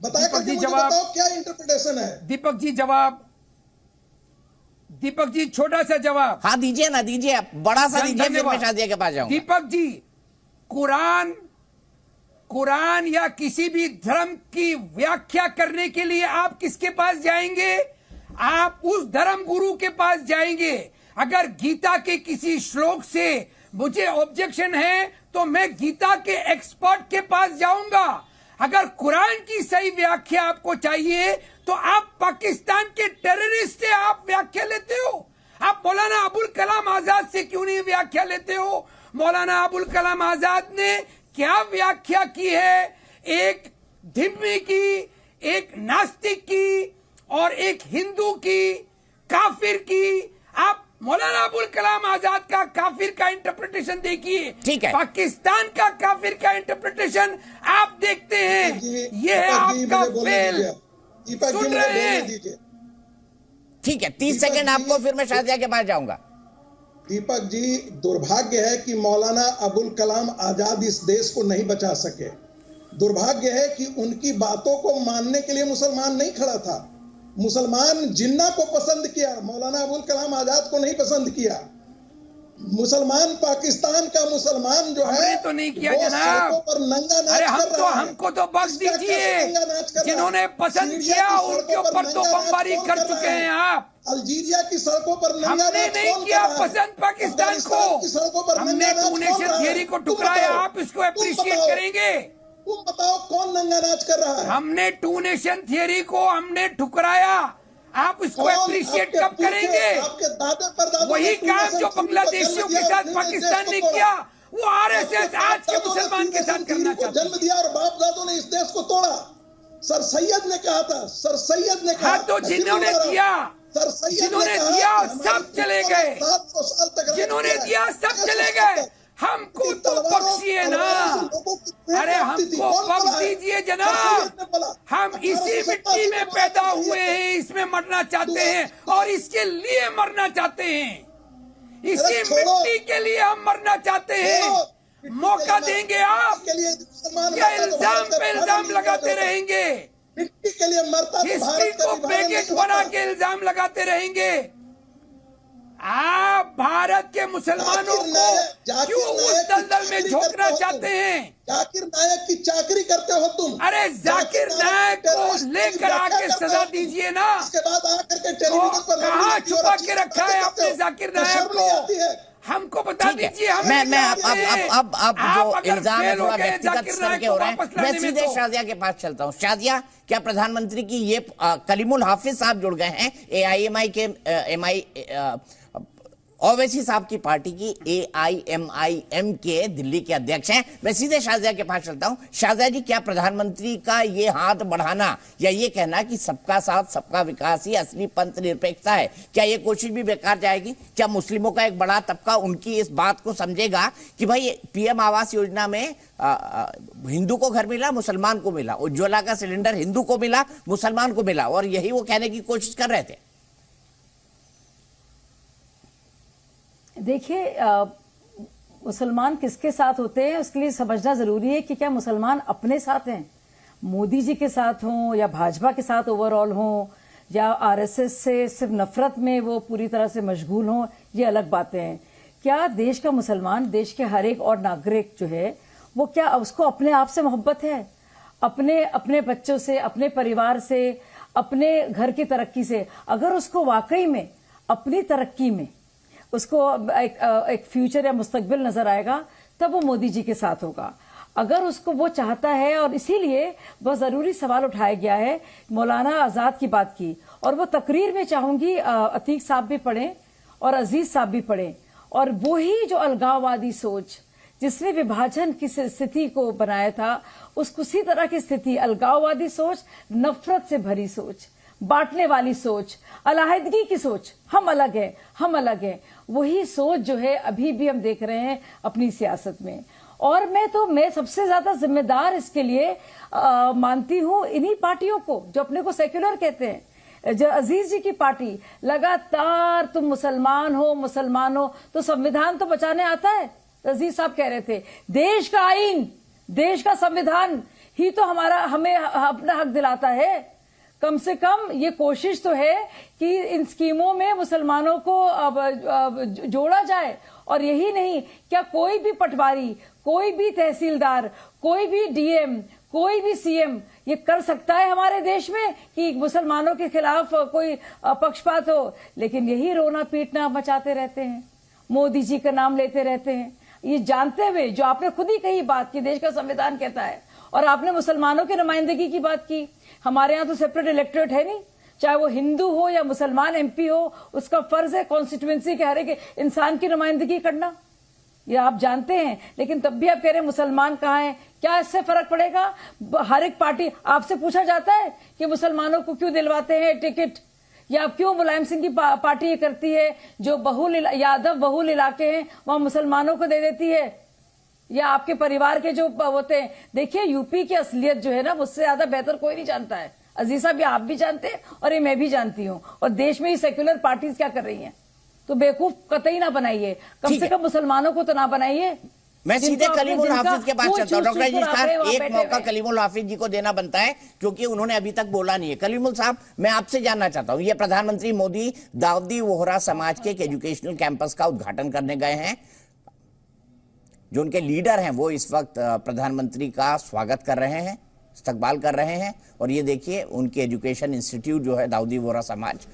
दीपक जी जवाब बताओ, क्या इंटरप्रिटेशन है? दीपक जी जवाब, दीपक जी छोटा सा जवाब। हाँ दीजिए ना, दीजिए, बड़ा सा दीजिए, फिर मैं शादिया के पास जाऊंगा। दीपक जी, कुरान या किसी भी धर्म की व्याख्या करने के लिए आप किसके पास जाएंगे? आप उस धर्म गुरु के पास जाएंगे। अगर गीता के किसी श्लोक से मुझे ऑब्जेक्शन है तो मैं गीता के एक्सपर्ट के पास जाऊंगा। अगर कुरान की सही व्याख्या आपको चाहिए तो आप पाकिस्तान के टेररिस्ट से आप व्याख्या लेते हो। आप मौलाना अबुल कलाम आजाद से क्यों नहीं व्याख्या लेते हो? मौलाना अबुल कलाम आजाद ने क्या व्याख्या की है एक धिम्मी की, एक नास्तिक की और एक हिंदू की, काफिर की? आप मौलाना अबुल कलाम आजाद का काफिर का इंटरप्रिटेशन देखिए, ठीक है, पाकिस्तान का काफिर का इंटरप्रिटेशन आप देखते हैं। ये है आपका फेल। सुन रहे हैं? ठीक है, 30 सेकंड आपको, फिर मैं शादिया के पास जाऊंगा। दीपक जी, दुर्भाग्य है कि मौलाना अबुल कलाम आजाद इस देश को नहीं बचा सके। दुर्भाग्य है कि उनकी बातों को मानने के लिए मुसलमान नहीं खड़ा था। मुसलमान जिन्ना को पसंद किया, मौलाना अबुल कलाम आजाद को नहीं पसंद किया। मुसलमान, पाकिस्तान का मुसलमान जो है तो नहीं किया जनाब। पर नंगा नाच कर रहा है। हमको तो बख्श दीजिए। जिन्होंने पसंद किया उनके ऊपर तो बमबारी कर चुके हैं आप। अल्जीरिया की सड़कों पर नंगा नाच हमने नहीं किया पसंद पाकिस्तान को, हमने टू नेशन थियरी को ठुकराया। आप इसको अप्रिशिएट करेंगे? तुम बताओ कौन नंगा नाच कर रहा है? हमने टू नेशन थियरी को हमने ठुकराया, आप इसको अप्रिशिएट कब करेंगे? आपके दादे परदादे वही काम जो बांग्लादेशियों के साथ पाकिस्तान ने किया वो आरएसएस आज के मुसलमान के साथ करना चाहता है। जन्म दिया और बाप दादों ने इस देश को तोड़ा। सर सैयद ने कहा था, सर सैयद ने कहा। हाँ, तो जिन्होंने दिया, जिन्होंने दिया सब चले गए, जिन्होंने दिया सब चले गए। हमको तो बख्शिए ना। अरे हमको बख्श दीजिए जनाब। हम इसी मिट्टी में पैदा हुए हैं, इसमें मरना चाहते हैं और इसके लिए मरना चाहते हैं। इसी मिट्टी के लिए हम मरना चाहते हैं। मौका देंगे आप या इल्जाम पे इल्जाम लगाते रहेंगे? मिट्टी के लिए मरता हिस्ट्री को बैगेज बना के इल्जाम लगाते रहेंगे? आप भारत के मुसलमानों को क्यों उस दलदल में झोंकना चाहते हैं? जाकिर नायक की चाकरी करते हो तुम। अरे जाकिर नायक को लेकर आके सजा दीजिए ना। इसके बाद आकर के टेलीविजन पर कहाँ छुपा के रखा है आपने जाकिर नायक को? हमको बता दीजिए। मैं अब जो इल्जाम है थोड़ा व्यक्तिगत स्तर के हो रहे हैं, मैं सीधे शादिया के पास चलता हूँ। शादिया, क्या प्रधानमंत्री की ये कलीमुल हाफिज साहब जुड़ गए हैं AIMI के ओवैसी साहब की पार्टी की AIMIM के दिल्ली के अध्यक्ष हैं। मैं सीधे शादिया के पास चलता हूं। शादिया जी, क्या प्रधानमंत्री का ये हाथ बढ़ाना या ये कहना कि सबका साथ सबका विकास ही असली पंथ निरपेक्षता है, क्या ये कोशिश भी बेकार जाएगी? क्या मुस्लिमों का एक बड़ा तबका उनकी इस बात को समझेगा कि भाई PM आवास योजना में हिंदू को घर मिला, मुसलमान को मिला, उज्ज्वला का सिलेंडर हिंदू को मिला, मुसलमान को मिला, और यही वो कहने की कोशिश कर रहे थे? देखिए, मुसलमान किसके साथ होते हैं उसके लिए समझना जरूरी है कि क्या मुसलमान अपने साथ हैं, मोदी जी के साथ हों या भाजपा के साथ ओवरऑल हों, या RSS से सिर्फ नफरत में वो पूरी तरह से मशगूल हों, ये अलग बातें हैं। क्या देश का मुसलमान, देश के हर एक और नागरिक जो है वो, क्या उसको अपने आप से मोहब्बत है? अपने बच्चों से, अपने परिवार से, अपने घर की तरक्की से? अगर उसको वाकई में अपनी तरक्की में उसको एक फ्यूचर या मुस्तकबिल नजर आएगा, तब वो मोदी जी के साथ होगा। अगर उसको वो चाहता है, और इसीलिए बहुत जरूरी सवाल उठाया गया है, मौलाना आजाद की बात की, और वो तकरीर में चाहूंगी अतीक साहब भी पढ़ें और अजीज साहब भी पढ़ें। और वही जो अलगाववादी सोच जिसने विभाजन की स्थिति को बनाया था, उसी तरह की स्थिति, अलगाववादी सोच, नफरत से भरी सोच, बांटने वाली सोच, अलहदगी की सोच, हम अलग हैं, हम अलग हैं, वही सोच जो है अभी भी हम देख रहे हैं अपनी सियासत में। और मैं सबसे ज्यादा जिम्मेदार इसके लिए मानती हूं इन्हीं पार्टियों को जो अपने को सेक्युलर कहते हैं। जो अजीज जी की पार्टी लगातार, तुम मुसलमान हो तो संविधान तो बचाने आता है। अजीज साहब कह रहे थे देश का आईन, देश का संविधान ही तो हमें अपना हक दिलाता है। कम से कम ये कोशिश तो है कि इन स्कीमों में मुसलमानों को जोड़ा जाए। और यही नहीं, क्या कोई भी पटवारी, कोई भी तहसीलदार, कोई भी डीएम, कोई भी सीएम ये कर सकता है हमारे देश में कि मुसलमानों के खिलाफ कोई पक्षपात हो? लेकिन यही रोना पीटना मचाते रहते हैं, मोदी जी का नाम लेते रहते हैं, ये जानते हुए, जो आपने खुद ही कही बात की देश का संविधान कहता है। और आपने मुसलमानों की नुमाइंदगी की बात की। हमारे यहाँ तो सेपरेट इलेक्टोरेट है नहीं, चाहे वो हिंदू हो या मुसलमान एमपी हो, उसका फर्ज है कॉन्स्टिट्यूएंसी के हर एक इंसान की नुमाइंदगी करना, ये आप जानते हैं। लेकिन तब भी आप कह रहे हैं मुसलमान कहाँ हैं? क्या इससे फर्क पड़ेगा? हर एक पार्टी, आपसे पूछा जाता है कि मुसलमानों को क्यों दिलवाते हैं टिकट, या क्यों मुलायम सिंह की पार्टी ये करती है जो यादव बहुल इलाके हैं वहां मुसलमानों को दे देती है, या आपके परिवार के जो होते हैं। देखिए, यूपी की असलियत जो है ना, मुझसे ज्यादा बेहतर कोई नहीं जानता है। अजीजा भी, आप भी जानते हैं और ये मैं भी जानती हूँ। और देश में ही सेक्युलर पार्टीज क्या कर रही हैं, तो बेवकूफ कतई ना बनाइए, कम से कम मुसलमानों को तो ना बनाइए। मैं सीधे कलीमुल हाफिज के पास चलता हूँ। डॉक्टर अजीज खान, एक मौका कलीमुल हाफिज जी को देना बनता है क्योंकि उन्होंने अभी तक बोला नहीं है। कलीमुल साहब, मैं आपसे जानना चाहता हूँ, ये प्रधानमंत्री मोदी दाऊदी वोहरा समाज के एक एजुकेशनल कैंपस का उद्घाटन करने गए हैं। जो उनके लीडर हैं वो इस वक्त प्रधानमंत्री का स्वागत कर रहे हैं, इस्तकबाल कर रहे हैं। और ये देखिए, उनके एजुकेशन इंस्टीट्यूट जो है दाऊदी वोहरा समाज,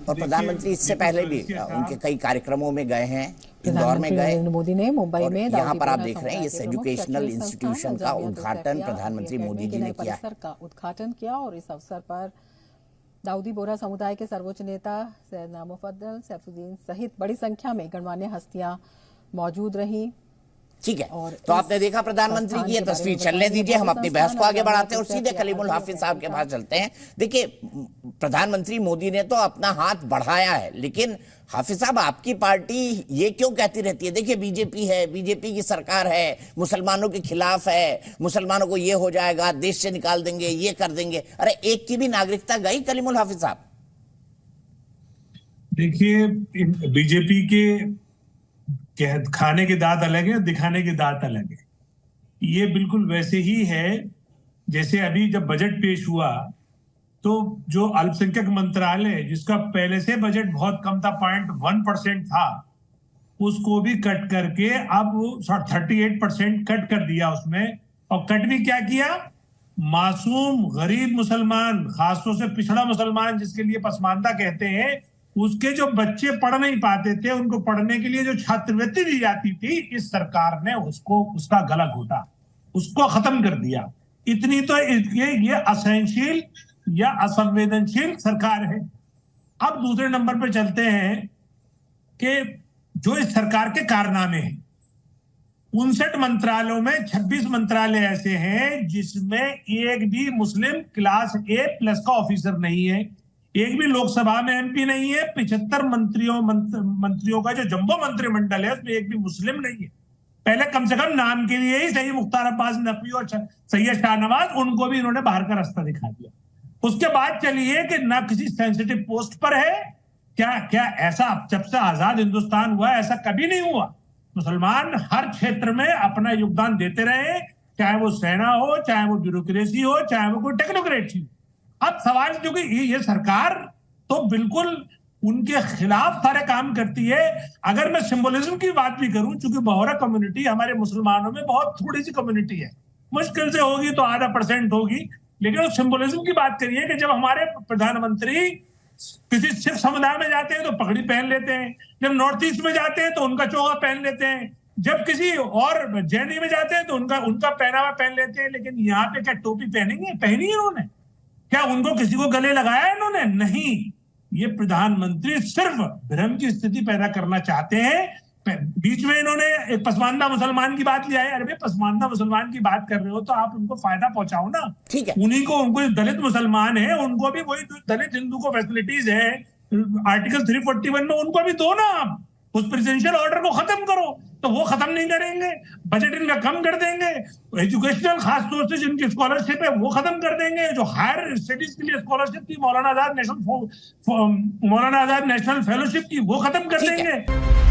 और प्रधानमंत्री इससे पहले भी उनके कई कार्यक्रमों में गए हैं, इंदौर में गए। मोदी ने मुंबई में यहाँ पर आप देख रहे हैं इस एजुकेशनल इंस्टीट्यूशन का उद्घाटन प्रधानमंत्री मोदी जी ने किया है। का उद्घाटन किया और इस अवसर पर दाऊदी बोहरा समुदाय के सर्वोच्च नेता सैयदना मुफद्दल सैफुद्दीन सहित बड़ी संख्या में गणमान्य हस्तियां मौजूद रही। ठीक है, तो आपने देखा प्रधानमंत्री की ये तस्वीर। चलने दीजिए, हम अपनी बहस को आगे बढ़ाते हैं और सीधे कलीमुल हाफिज साहब के पास चलते हैं। देखिए, प्रधानमंत्री मोदी ने तो अपना हाथ बढ़ाया है, लेकिन हाफिज साहब, आपकी पार्टी ये क्यों कहती रहती है, देखिए बीजेपी है, बीजेपी की सरकार है, मुसलमानों के खिलाफ है, मुसलमानों को ये हो जाएगा, देश से निकाल देंगे, ये कर देंगे। अरे एक की भी नागरिकता गई कलीमुल हाफिज साहब? देखिए, बीजेपी के खाने के दांत अलग है, दिखाने के दांत अलग है। ये बिल्कुल वैसे ही है जैसे अभी जब बजट पेश हुआ तो जो अल्पसंख्यक मंत्रालय, जिसका पहले से बजट बहुत कम था, 0.1% था, उसको भी कट करके अब 38% कट कर दिया उसमें। और कट भी क्या किया, मासूम गरीब मुसलमान, खासतौर से पिछड़ा मुसलमान जिसके लिए पसमानदा कहते हैं, उसके जो बच्चे पढ़ नहीं पाते थे, उनको पढ़ने के लिए जो छात्रवृत्ति दी जाती थी, इस सरकार ने उसका गला घोटा, उसको खत्म कर दिया। इतनी तो ये असहनशील या असंवेदनशील सरकार है। अब दूसरे नंबर पर चलते हैं कि जो इस सरकार के कारनामे हैं, 59 मंत्रालयों में 26 मंत्रालय ऐसे हैं जिसमें एक भी मुस्लिम क्लास A+ का ऑफिसर नहीं है, एक भी लोकसभा में एमपी नहीं है, 75 मंत्रियों का जो जंबो मंत्रिमंडल है उसमें एक भी मुस्लिम नहीं है। पहले कम से कम नाम के लिए ही सैयद मुख्तार अब्बास नकवी और सैयद शाहनवाज, उनको भी इन्होंने बाहर का रास्ता दिखा दिया। उसके बाद चलिए कि ना किसी सेंसिटिव पोस्ट पर है, क्या ऐसा जब से आजाद हिंदुस्तान हुआ ऐसा कभी नहीं हुआ। मुसलमान हर क्षेत्र में अपना योगदान देते रहे, चाहे वो सेना हो, चाहे वो ब्यूरोक्रेसी हो, चाहे वो कोई टेक्नोक्रेसी हो। अब सवाल जो कि ये सरकार तो बिल्कुल उनके खिलाफ सारे काम करती है। अगर मैं सिंबोलिज्म की बात भी करूं, चूंकि बोहरा कम्युनिटी हमारे मुसलमानों में बहुत थोड़ी सी कम्युनिटी है, मुश्किल से होगी तो 0.5% होगी, लेकिन उस सिंबोलिज्म की बात करिए कि जब हमारे प्रधानमंत्री किसी सिख समुदाय में जाते हैं तो पगड़ी पहन लेते हैं, जब नॉर्थ ईस्ट में जाते हैं तो उनका चोगा पहन लेते हैं, जब किसी और जैनी में जाते हैं तो उनका पहनावा पहन लेते हैं। लेकिन यहाँ पे क्या टोपी पहनी है उन्होंने? क्या उनको किसी को गले लगाया है इन्होंने? नहीं। ये प्रधानमंत्री सिर्फ भ्रम की स्थिति पैदा करना चाहते हैं। बीच में इन्होंने एक पसमानदा मुसलमान की बात लिया है। अरे भाई, पसमानदा मुसलमान की बात कर रहे हो तो आप उनको फायदा पहुंचाओ ना। ठीक है, उनको दलित मुसलमान है, उनको भी वही दलित हिंदू को फैसिलिटीज है आर्टिकल 341 में, उनको भी दो ना। आप उस प्रेसिडेंशियल ऑर्डर को खत्म करो, तो वो खत्म नहीं करेंगे, बजट इनका कम कर देंगे, एजुकेशनल खास तौर से जिनकी स्कॉलरशिप है वो खत्म कर देंगे, जो हायर स्टडीज के लिए स्कॉलरशिप थी, मौलाना आजाद नेशनल फेलोशिप की, वो खत्म कर देंगे।